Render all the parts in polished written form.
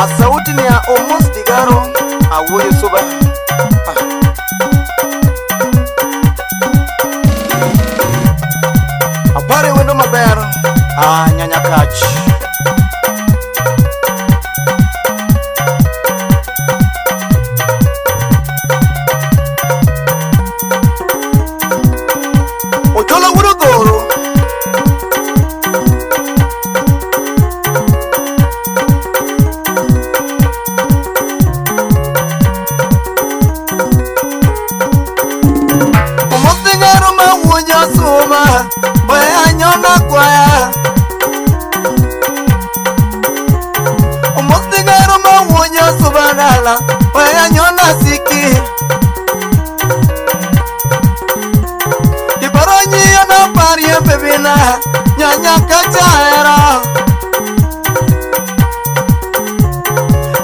Sauti ni ya Omos Tigaro awuoyo suba. Apare wendo maber nyanya kach. Ojolo wuro goro Waya nyona siki Kibaronyi yana parie bebina Nyanya kachaera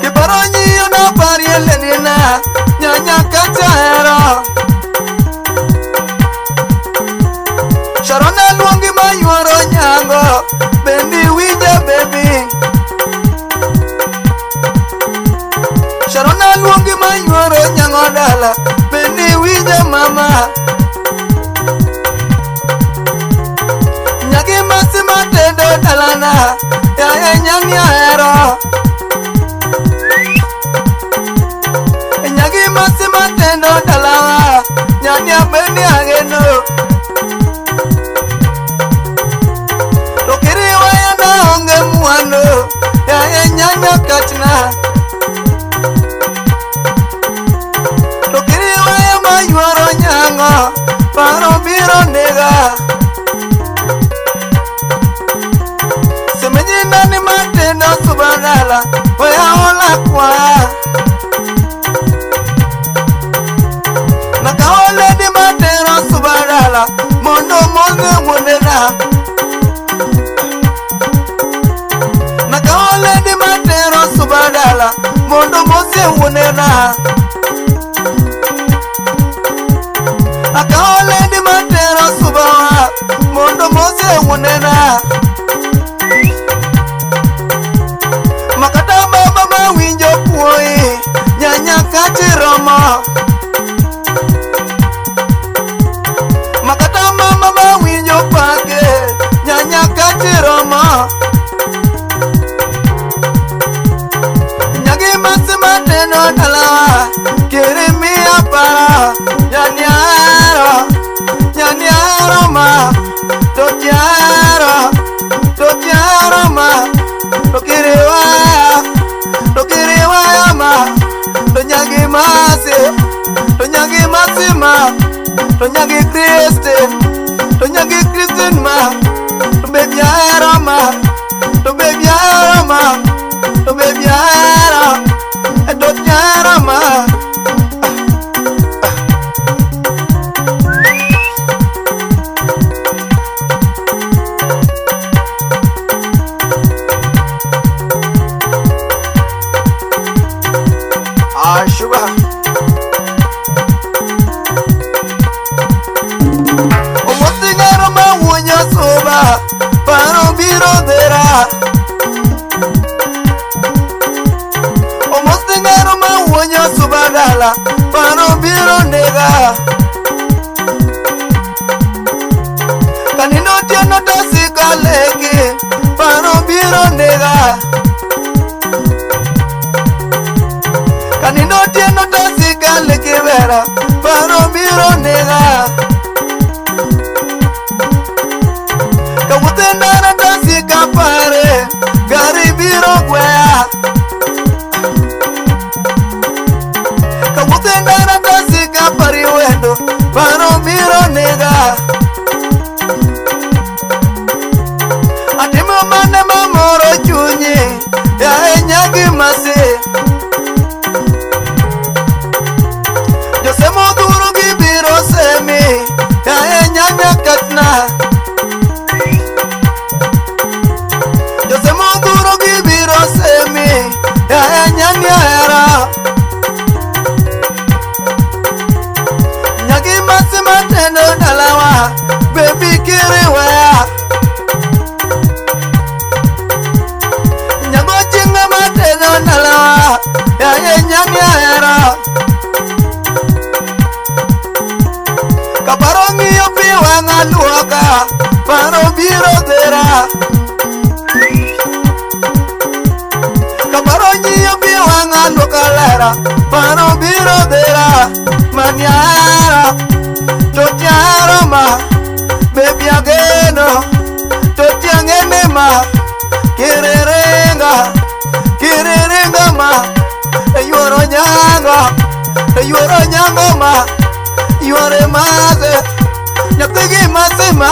Kibaronyi yana parie lenina Nyanya kachaera Sharona luongi mayuoro nyango Bendi winja baby Sharona luongi mayuoro nyango dala Bendi winja mama Nyagi masi matendo dalana Ya nyangi aero Nyagi masi matendo dalana Nyanya bendi ageno Lokiri waya na onge muano Ya nyanya kachna Yuaro nyango, paro biro nega Semenyi nani matendo subagala Oya hola kwa Naka ole di matendo subagala Mondo monge wonera Naka ole di matendo subagala Mondo mose wonera Akaole di matero subawa Mondo mose wunena Makata baba mawinjo kuoi Nyanya kati roma Makata mama mawinjo pake Nyanya kati roma Nyagi masi mateno dalawa Kirimi apa Nyanyaro ma Tokiaro ma Tokiriwaya ma Tonyagi masi ma Tonyagi Kristen ma Tobebiaro ma Tokiaro ma Sugar Omotingaro mawuonya soba Paro biro dera Omotingaro mawuonya soba dala Paro biro nega Kanino tiano tasika leki Paro biro nega Kanino tieno tasika leki vera Paro biro nega Kawutendara tasika pare Gari biro gwea Kawutendara tasika pari wendo Paro biro nega Atimo mane mamoro chunyi Ya nyagi masi Josemo duro gibiro semi Ya nyanya katna Josemo duro gibiro semi Ya nyanya era Nyagi masi matendo dalawa Baby kiriwaya Nyago chinga matendo dalawa wanga luoka paro biro dera kaparo nyiyo bi wanga luoka lera paro biro dera maniara totiaro ma baby ageno totiangene ma kirerenga ma yuoro nyango ma yuore maze nyapigi maze ma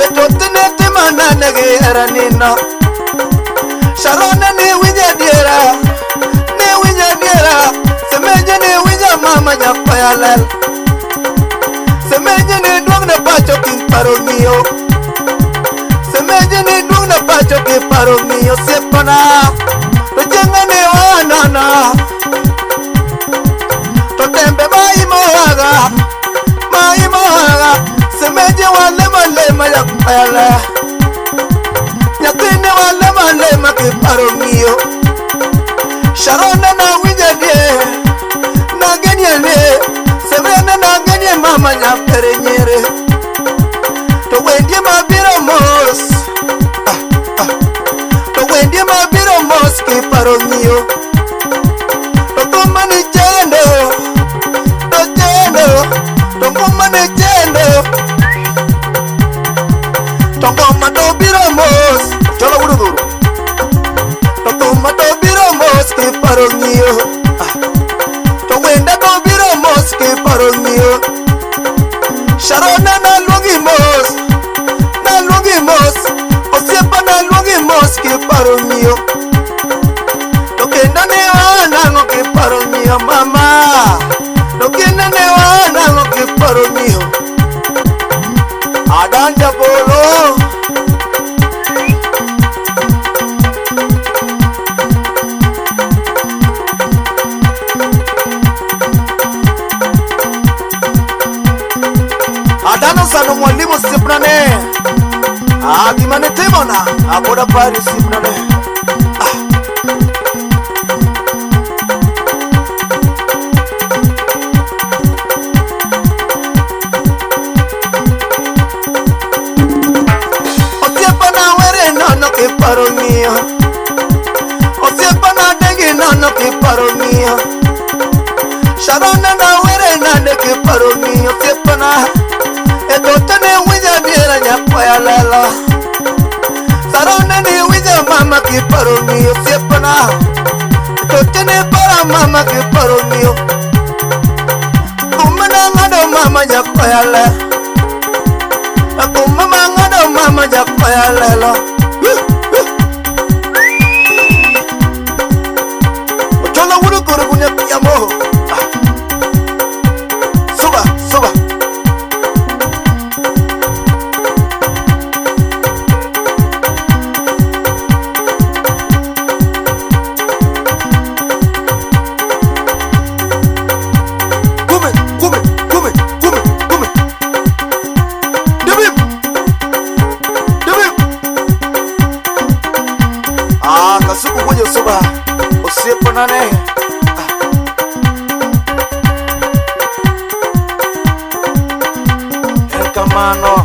Etotine timana nege era nino Sharona ni winya diera Semenye ni winya mama nyapaya lel Semenye ni duang na pacho king paromio Semenye ni duang na pacho king paromio Sepana Tojenga ni wanana Totembe maimohaga Semenye walema nyapaya lel Nyatine walema ki paromio Sharona na winya Semena na nganye mama nyapere nyere To wendie mabiro mos To wendie mabiro mos ki paro ng'iyo To kuma ni jendo To kuma ni jendo To kuma to biro mos Cholo uruduru To kuma to biro mos ki paro ng'iyo To wenda to biro mos ki paro ng'iyo Sharona na luongi mos Osiepa na luongi mos ki paro ng'iyo To kendo ne wanang'o ki paro ng'iyo mama To kendo ne wanang'o ki paro ng'iyo Adanja bolo Adana sano mwalimu sipnane Gimane timona Aboda pari sipnane Osiepa na were nono ki paro ng'iyo Osiepa na dengi nono ki paro ng'iyo Sharona na were nane ki paro ng'iyo Osiepa na Etotene winya diera nyapaya lela Sarona ni winya mama ki paro ng'iyo Siepana Etotene para mama ki paro ng'iyo Kumana ngado mama nyapaya lela Kumama ngado mama nyapaya lela Ochola wulu kuru kunya piyamo Suba Kasuku kujo suba Osiepa nane Kamano